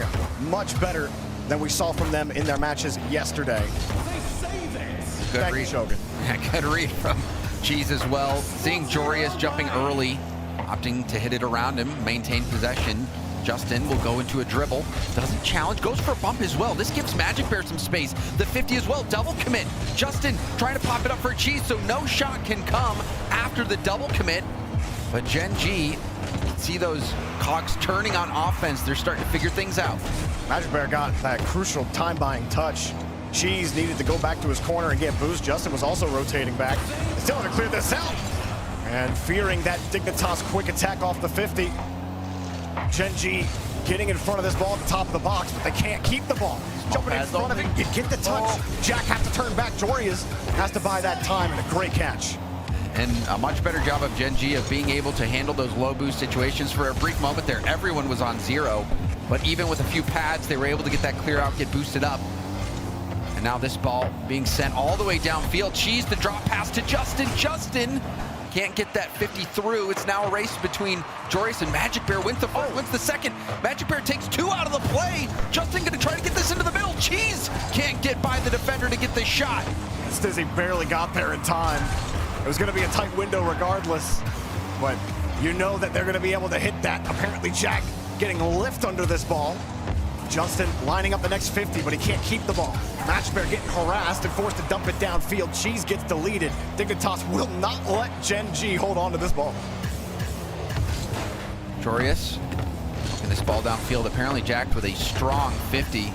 much better than we saw from them in their matches yesterday. Good Thank read. you, Shogun. Yeah, good read from Cheese as well. Seeing Jorius jumping early, opting to hit it around him, maintain possession. Justin will go into a dribble, doesn't challenge, goes for a bump as well. This gives Magic Bear some space. The 50 as well, double commit. Justin trying to pop it up for Cheese, so no shot can come after the double commit. But Gen G, see those cogs turning on offense. They're starting to figure things out. Magic Bear got that crucial time-buying touch. Cheese needed to go back to his corner and get boost. Justin was also rotating back. Still to clear this out. And fearing that Dignitas quick attack off the 50. Gen G getting in front of this ball at the top of the box, but they can't keep the ball. Jumping in front of it, you get the touch. Jack has to turn back. Jorius has to buy that time, and a great catch. And a much better job of Gen G of being able to handle those low boost situations. For a brief moment there, everyone was on 0, but even with a few pads, they were able to get that clear out, get boosted up. And now this ball being sent all the way downfield. Cheese, the drop pass to Justin. Justin can't get that 50 through. It's now a race between Jorius and Magic Bear. Wins the first, wins the second. Magic Bear takes 2 out of the play. Justin gonna try to get this into the middle. Cheese can't get by the defender to get this shot. Stizzy barely got there in time. It was gonna be a tight window regardless, but you know that they're gonna be able to hit that. Apparently Jack getting lift under this ball. Justin lining up the next 50, but he can't keep the ball. Magic Bear getting harassed and forced to dump it downfield. Cheese gets deleted. Dignitas will not let Gen G hold on to this ball. Jorius, and this ball downfield, apparently jacked with a strong 50.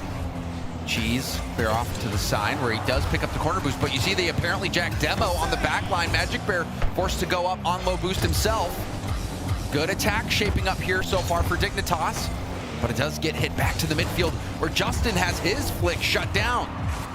Cheese clear off to the side where he does pick up the corner boost, but you see the apparently jacked demo on the back line. Magic Bear forced to go up on low boost himself. Good attack shaping up here so far for Dignitas, but it does get hit back to the midfield where Justin has his flick shut down.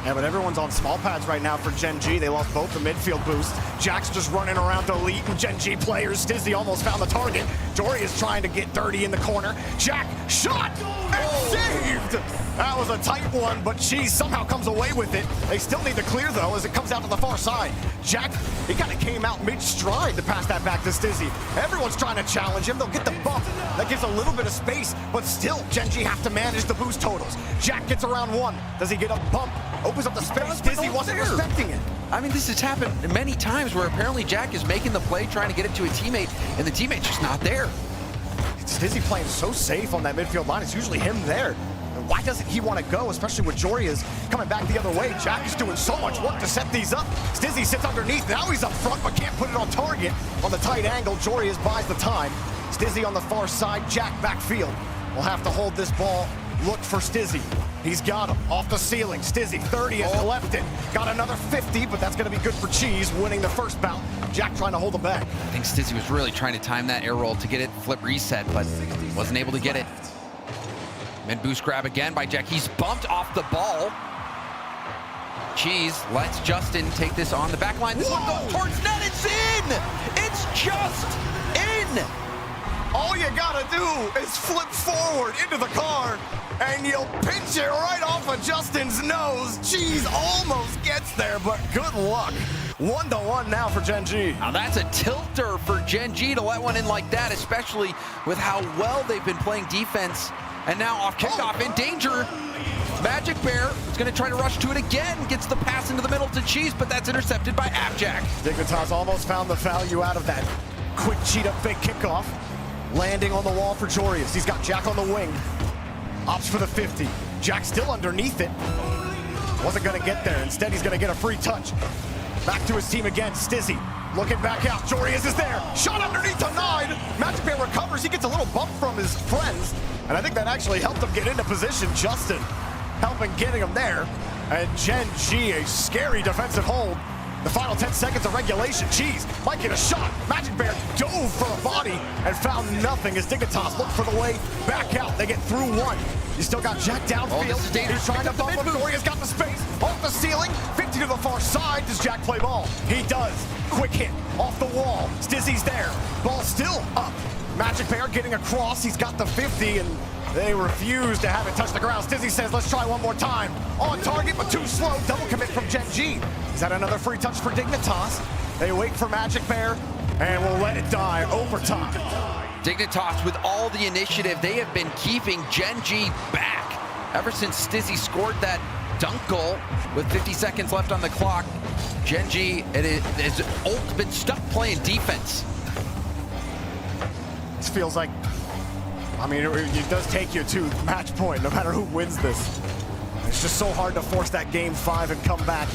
Yeah, but everyone's on small pads right now for Gen G. They lost both the midfield boosts. Jack's just running around deleting Gen G players. Stizzy almost found the target. Jory is trying to get dirty in the corner. Jack shot and saved! That was a tight one, but Cheese somehow comes away with it. They still need to clear, though, as it comes out to the far side. Jack, he kind of came out mid-stride to pass that back to Stizzy. Everyone's trying to challenge him. They'll get the bump. That gives a little bit of space, but still, Gen G have to manage the boost totals. Jack gets around 1. Does he get a bump? Opens up the space. Stizzy wasn't respecting it. I mean, this has happened many times where apparently Jack is making the play, trying to get it to a teammate, and the teammate's just not there. Stizzy playing so safe on that midfield line. It's usually him there. Why doesn't he want to go, especially with Jorius coming back the other way? Jack is doing so much work to set these up. Stizzy sits underneath. Now he's up front, but can't put it on target. On the tight angle, Jorius buys the time. Stizzy on the far side, Jack backfield. Will have to hold this ball. Look for Stizzy. He's got him off the ceiling. Stizzy, 30 has left it. Got another 50, but that's going to be good for Cheese, winning the first bout. Jack trying to hold him back. I think Stizzy was really trying to time that air roll to get it flip reset, but wasn't able to get it. Mid boost grab again by Jack. He's bumped off the ball. Cheese lets Justin take this on the back line. This one goes towards net. It's in! It's just in! All you gotta do is flip forward into the car, and you'll pinch it right off of Justin's nose. Cheese almost gets there, but good luck. 1-1 now for Gen G. Now that's a tilter for Gen G to let one in like that, especially with how well they've been playing defense. And now off kickoff in danger. Magic Bear is going to try to rush to it again. Gets the pass into the middle to Cheese, but that's intercepted by Abjack. Dignitas almost found the value out of that quick cheat up fake kickoff. Landing on the wall for Jorius. He's got Jack on the wing. Opts for the 50. Jack still underneath it. Wasn't going to get there. Instead, he's going to get a free touch. Back to his team again. Stizzy looking back out. Jorius is there. Shot underneath to 9. Magic Bear recovers. He gets a little bump from his friends. And I think that actually helped him get into position. Justin helping getting him there. And Gen G, a scary defensive hold. The final 10 seconds of regulation. Cheese might get a shot. Magic Bear dove for a body and found nothing as Dignitas looked for the way back out. They get through one. You still got Jack downfield. He's trying to bump him. Doria's got the space. Off the ceiling. 50 to the far side. Does Jack play ball? He does. Quick hit off the wall. Stizzy's there. Ball still up. Magic Bear getting across. He's got the 50 and they refuse to have it touch the ground. Stizzy says, let's try one more time. On target, but too slow. Double commit from Gen G. Is that another free touch for Dignitas? They wait for Magic Bear and will let it die overtime. Dignitas with all the initiative, they have been keeping Gen G back ever since Stizzy scored that dunk goal with 50 seconds left on the clock. Gen G has been stuck playing defense. This feels like, I mean, it does take you to match point no matter who wins this. It's just so hard to force that game 5 and come back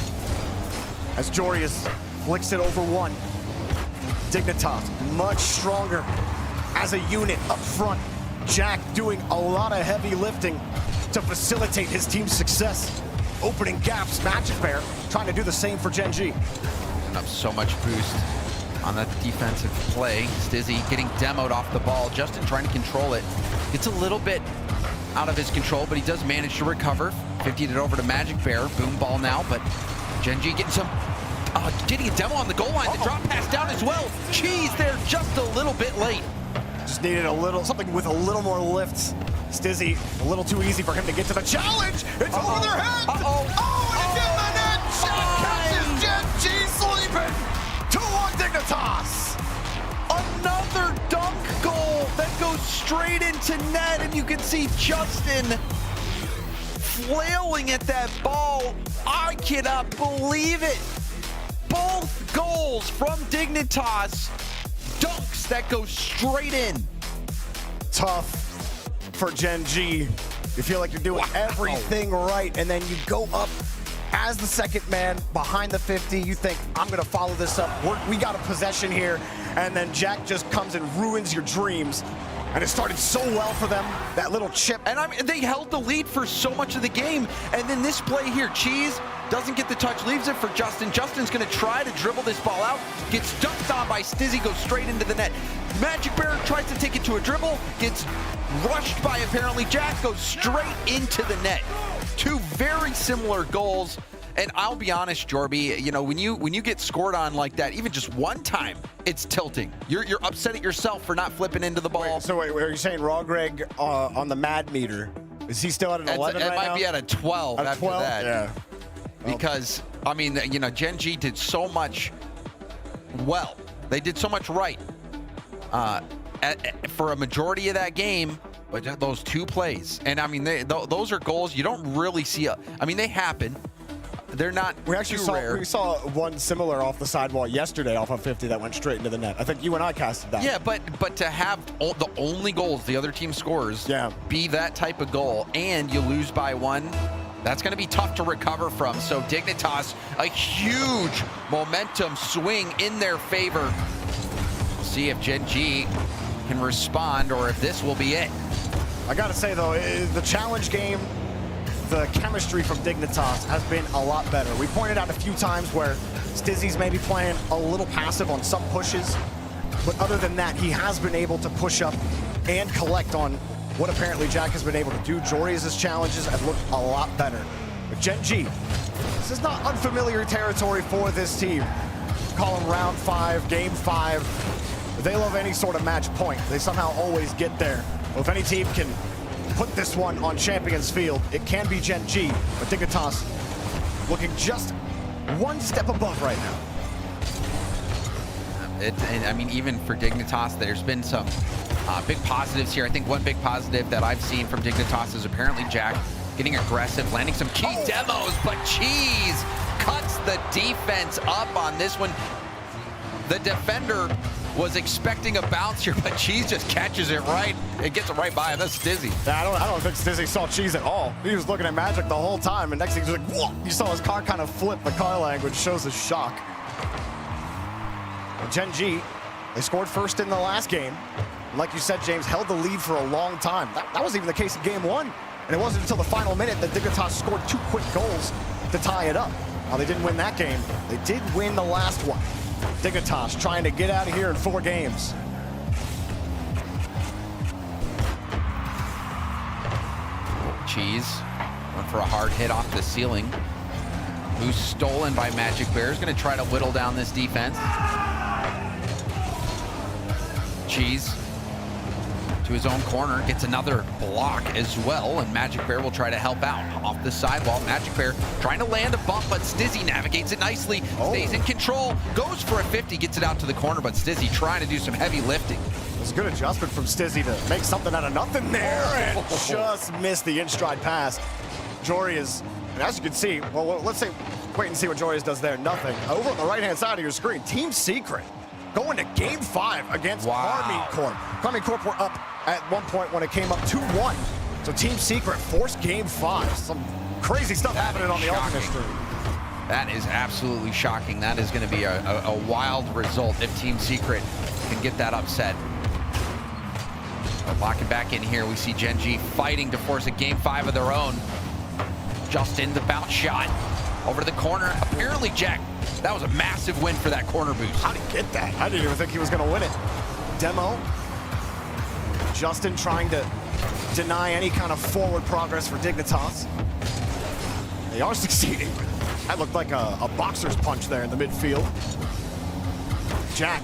as Jorius flicks it over one. Dignitas much stronger as a unit up front. Jack doing a lot of heavy lifting to facilitate his team's success. Opening gaps, Magic Bear trying to do the same for Gen G. Up so much boost on that defensive play. Stizzy getting demoed off the ball. Justin trying to control it. Gets a little bit out of his control, but he does manage to recover. 50'd it over to Magic Bear. Boom ball now, but Gen G getting some getting a demo on the goal line. The drop pass down as well. Cheese there just a little bit late. Just needed a little, something with a little more lift. Stizzy, a little too easy for him to get to the challenge. It's over their heads. Oh, and it's in the net. Jack catches Gen G sleeping. 2-1 Dignitas. Another dunk goal that goes straight into net, and you can see Justin flailing at that ball. I cannot believe it. Both goals from Dignitas, dunks that go straight in. Tough for Gen G. You feel like you're doing everything right, and then you go up as the second man behind the 50. You think, I'm gonna follow this up. We got a possession here, and then Jack just comes and ruins your dreams. And it started so well for them, that little chip. And they held the lead for so much of the game. And then this play here, Cheese doesn't get the touch, leaves it for Justin. Justin's gonna try to dribble this ball out, gets dunked on by Stizzy, goes straight into the net. Magic Bear tries to take it to a dribble, gets rushed by apparently Jack, goes straight into the net. Two very similar goals. And I'll be honest, Jorby, you know, when you get scored on like that, even just one time, it's tilting. You're upset at yourself for not flipping into the ball. Wait, are you saying Raw Greg on the mad meter? Is he still at an 11 right now? It might be at a 12 after 12? that. Yeah. Because, I mean, you know, Gen G did so much well. They did so much right for a majority of that game. But those two plays, and I mean, those are goals you don't really see. I mean, they happen. They're not too rare. We saw one similar off the sidewall yesterday off of 50 that went straight into the net. I think you and I casted that. Yeah, but to have the only goals the other team scores be that type of goal, and you lose by one, that's going to be tough to recover from. So Dignitas, a huge momentum swing in their favor. We'll see if Gen G can respond or if this will be it. I got to say, though, the challenge game, the chemistry from Dignitas has been a lot better. We pointed out a few times where Stizzy's maybe playing a little passive on some pushes, but other than that, he has been able to push up and collect on what apparently Jack has been able to do. Jorius' challenges have looked a lot better. But Gen G, this is not unfamiliar territory for this team. Call them round 5, game 5. They love any sort of match point. They somehow always get there. Well, if any team can put this one on Champions Field, it can be Gen G, but Dignitas looking just one step above right now. And I mean, even for Dignitas, there's been some big positives here. I think one big positive that I've seen from Dignitas is apparently Jack getting aggressive, landing some key demos, but Cheese cuts the defense up on this one. The defender was expecting a bounce here, but Cheese just catches it right. It gets it right by him. That's Stizzy. Yeah, I don't think Stizzy saw Cheese at all. He was looking at Magic the whole time, and next thing he was like, whoa! You saw his car kind of flip. The car language shows his shock. And Gen G, they scored first in the last game. And like you said, James, held the lead for a long time. That was even the case in game 1. And it wasn't until the final minute that Dignitas scored 2 quick goals to tie it up. While they didn't win that game, they did win the last one. Dignitas trying to get out of here in 4 games. Cheese went for a hard hit off the ceiling. Who's stolen by Magic Bear is going to try to whittle down this defense. Cheese to his own corner, gets another block as well, and Magic Bear will try to help out off the sidewall. Magic Bear trying to land a bump, but Stizzy navigates it nicely, stays in control, goes for a 50, gets it out to the corner, but Stizzy trying to do some heavy lifting. It was a good adjustment from Stizzy to make something out of nothing there, and just missed the in-stride pass. Joria's, and as you can see, well, let's say, wait and see what Joria's does there, nothing. Over on the right-hand side of your screen, Team Secret going to Game 5 against Carmine Corp. Carmine Corp were up at one point when it came up 2-1. So Team Secret forced Game 5. Some crazy stuff happening on the Ultimate stream. That is absolutely shocking. That is going to be a wild result if Team Secret can get that upset. Locking back in here, we see Gen G fighting to force a Game 5 of their own. Justin, the bounce shot over to the corner. Apparently, Jack, that was a massive win for that corner boost. How did he get that? I didn't even think he was going to win it. Demo. Justin trying to deny any kind of forward progress for Dignitas. They are succeeding. That looked like a boxer's punch there in the midfield. Jack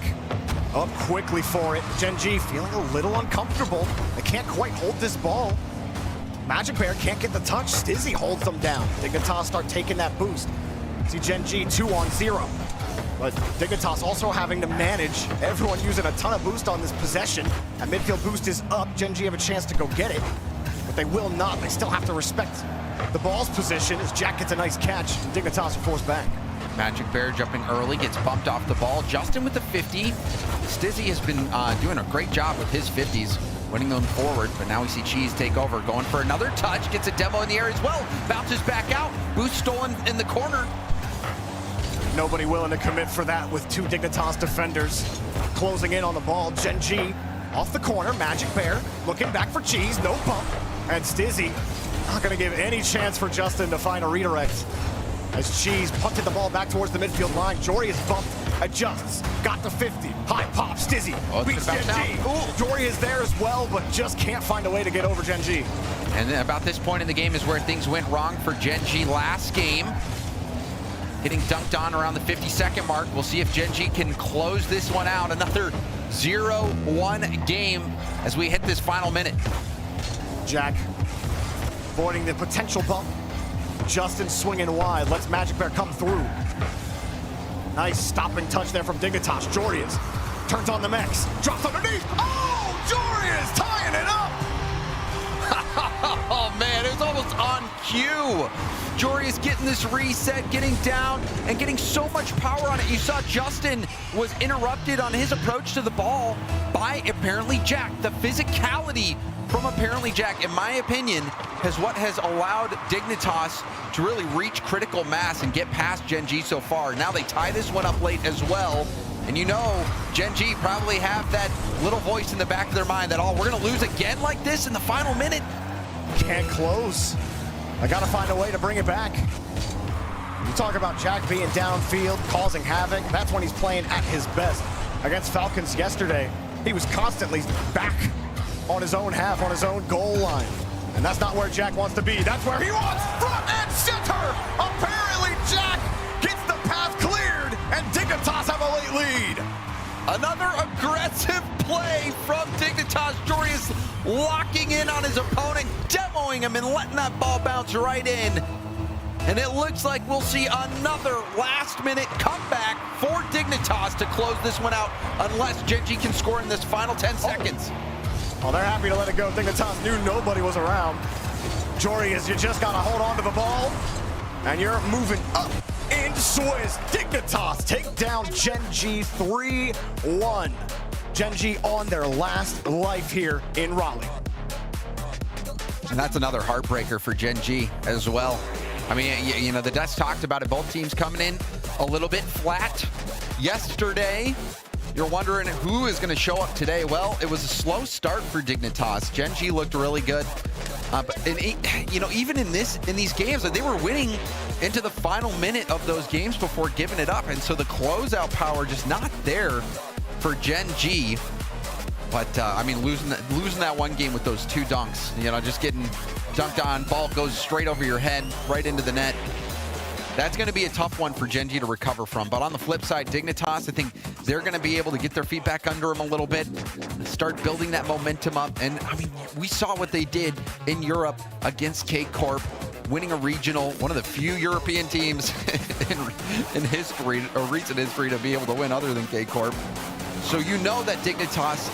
up quickly for it. Gen G feeling a little uncomfortable. They can't quite hold this ball. Magic Bear can't get the touch. Stizzy holds them down. Dignitas start taking that boost. See Gen G 2-on-0. But Dignitas also having to manage everyone using a ton of boost on this possession. That midfield boost is up. Gen G have a chance to go get it, but they will not. They still have to respect the ball's position as Jack gets a nice catch and Dignitas are forced back. Magic Bear jumping early, gets bumped off the ball. Justin with the 50. Stizzy has been doing a great job with his 50s, winning them forward, but now we see Cheese take over, going for another touch, gets a demo in the air as well, bounces back out, boost stolen in the corner. Nobody willing to commit for that with 2 Dignitas defenders closing in on the ball. Gen G off the corner, Magic Bear looking back for Cheese, no bump, and Stizzy not gonna give any chance for Justin to find a redirect. As Cheese punted the ball back towards the midfield line, Jory is bumped, adjusts, got the 50, high pop, Stizzy beats Gen G. Jory is there as well, but just can't find a way to get over Gen G. And then about this point in the game is where things went wrong for Gen G last game. Getting dunked on around the 50-second mark. We'll see if Gen G can close this one out. Another 0-1 game as we hit this final minute. Jack avoiding the potential bump. Justin swinging wide, lets Magic Bear come through. Nice stopping touch there from Dignitas. Jorias turns on the mechs, drops underneath. Oh, Jorias tying it up. Oh man, it was almost on cue. Jorias getting this reset, getting down, and getting so much power on it. You saw Justin was interrupted on his approach to the ball by apparently Jack. The physicality from apparently Jack, in my opinion, is what has allowed Dignitas to really reach critical mass and get past Gen G so far. Now they tie this one up late as well. And you know, Gen G probably have that little voice in the back of their mind that, oh, we're gonna lose again like this in the final minute. Can't close. I gotta find a way to bring it back. You talk about Jack being downfield, causing havoc. That's when he's playing at his best. Against Falcons yesterday, he was constantly back on his own half, on his own goal line. And that's not where Jack wants to be. That's where he wants, front and center. Apparently Jack gets the path cleared and Dignitas have a late lead. Another aggressive play from Dignitas. Jorias locking in on his opponent, demoing him and letting that ball bounce right in. And it looks like we'll see another last-minute comeback for Dignitas to close this one out, unless Gen G can score in this final 10 seconds. Well, they're happy to let it go. Dignitas knew nobody was around. Jorias, you just gotta hold on to the ball, and you're moving up in Swiss. Dignitas take down Gen G 3-1. Gen G on their last life here in Raleigh. And that's another heartbreaker for Gen G as well. I mean, you know, the desk talked about it. Both teams coming in a little bit flat yesterday. You're wondering who is going to show up today. Well, it was a slow start for Dignitas. Gen G looked really good. You know, even in these games, they were winning into the final minute of those games before giving it up, and so the closeout power just not there for Gen G. But I mean, losing that one game with those 2 dunks, you know, just getting dunked on, ball goes straight over your head, right into the net. That's going to be a tough one for Gen G to recover from. But on the flip side, Dignitas, I think they're going to be able to get their feet back under them a little bit, start building that momentum up. And I mean, we saw what they did in Europe against K-Corp, winning a regional, one of the few European teams in history, or recent history, to be able to win other than K-Corp. So you know that Dignitas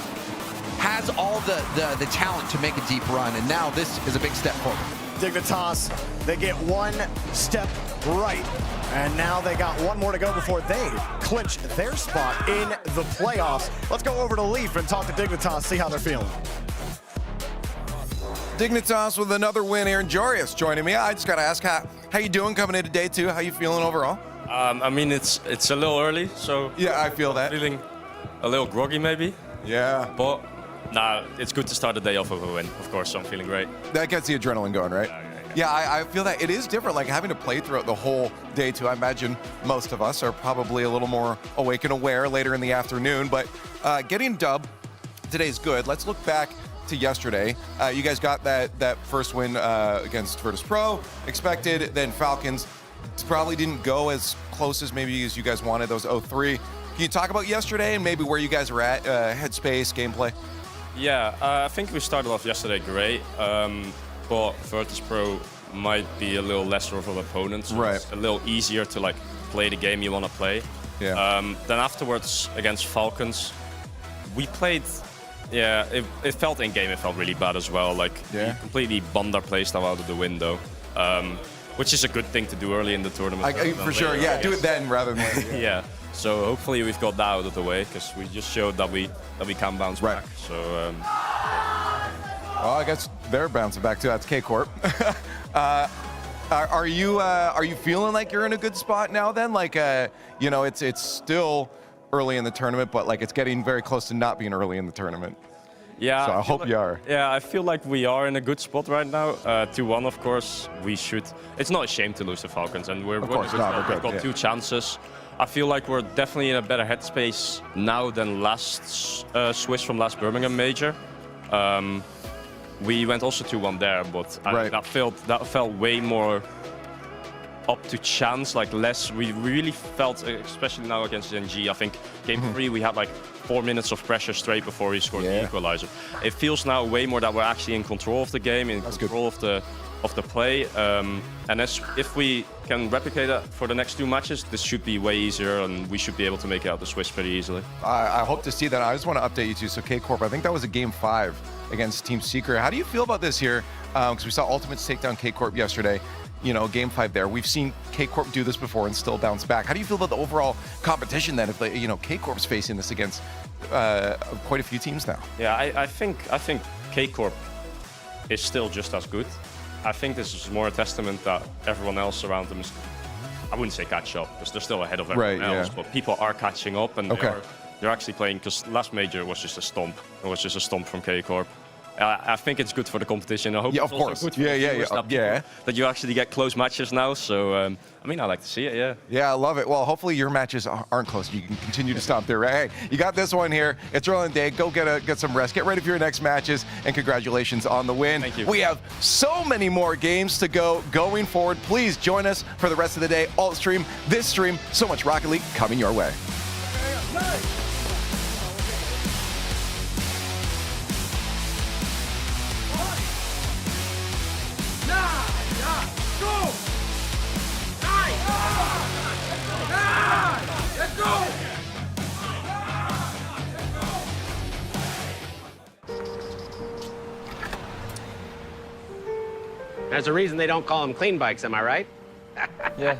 has all the talent to make a deep run, and now this is a big step forward. Dignitas, they get 1 step right, and now they got 1 more to go before they clinch their spot in the playoffs. Let's go over to Leaf and talk to Dignitas, see how they're feeling. Dignitas with another win. Aaron Jorius joining me. I just got to ask, how you doing coming into day 2? How you feeling overall? I mean, it's a little early, so yeah, I feel that. Feeling a little groggy maybe. Yeah. But nah, it's good to start the day off with a win. Of course, so I'm feeling great. That gets the adrenaline going, right? Yeah, I feel that it is different, like having to play throughout the whole day 2. I imagine most of us are probably a little more awake and aware later in the afternoon, but getting dub today is good. Let's look back to yesterday. You guys got that first win against Virtus.pro, expected, then Falcons. Probably didn't go as close as maybe as you guys wanted, those 0-3. Can you talk about yesterday and maybe where you guys are at, headspace, gameplay? Yeah, I think we started off yesterday great, but Virtus.pro might be a little lesser of an opponent, so right. It's a little easier to like play the game you want to play. Yeah. Then afterwards against Falcons, we played. Yeah, it felt in game. It felt really bad as well. Like we completely bombed our playstyle out of the window, which is a good thing to do early in the tournament. For sure. Later, yeah, do it then rather than later. Yeah. So hopefully we've got that out of the way, because we just showed that we can bounce back. So. Well, I guess they're bouncing back too. That's K-Corp. Are you feeling like you're in a good spot now? Then, like, you know, it's still early in the tournament, but like it's getting very close to not being early in the tournament. Yeah. So I hope you are. Yeah, I feel like we are in a good spot right now. 2-1, of course. We should. It's not a shame to lose to Falcons, and we've got 2 chances. I feel like we're definitely in a better headspace now than last Swiss from last Birmingham major. We went also 2-1 there, but that felt way more up to chance, like less. We really felt, especially now against Gen G, I think game 3 we had like 4 minutes of pressure straight before we scored the equalizer. It feels now way more that we're actually in control of the game, in control of the play, and if we can replicate that for the next 2 matches, this should be way easier, and we should be able to make out the Swiss pretty easily. I hope to see that. I just want to update you too. So K-Corp, I think that was a game 5 against Team Secret. How do you feel about this here? Because we saw Ultimates take down K-Corp yesterday. You know, game 5 there. We've seen K-Corp do this before and still bounce back. How do you feel about the overall competition then? If you know, K-Corp's facing this against quite a few teams now. Yeah, I think K-Corp is still just as good. I think this is more a testament that everyone else around them is, I wouldn't say catch up, because they're still ahead of everyone else, but people are catching up, and they're actually playing, because last major was just a stomp. It was just a stomp from K-Corp. I think it's good for the competition. I hope it's also good for the viewers that you actually get close matches now. So, I mean, I like to see it, yeah. Yeah, I love it. Well, hopefully your matches aren't close. You can continue to stomp there, right? Hey, you got this one here. It's early in the day. Go get some rest. Get ready for your next matches, and congratulations on the win. Thank you. We have so many more games to go going forward. Please join us for the rest of the day. Alt stream, this stream, so much Rocket League coming your way. There's a reason they don't call them clean bikes, am I right? Yeah.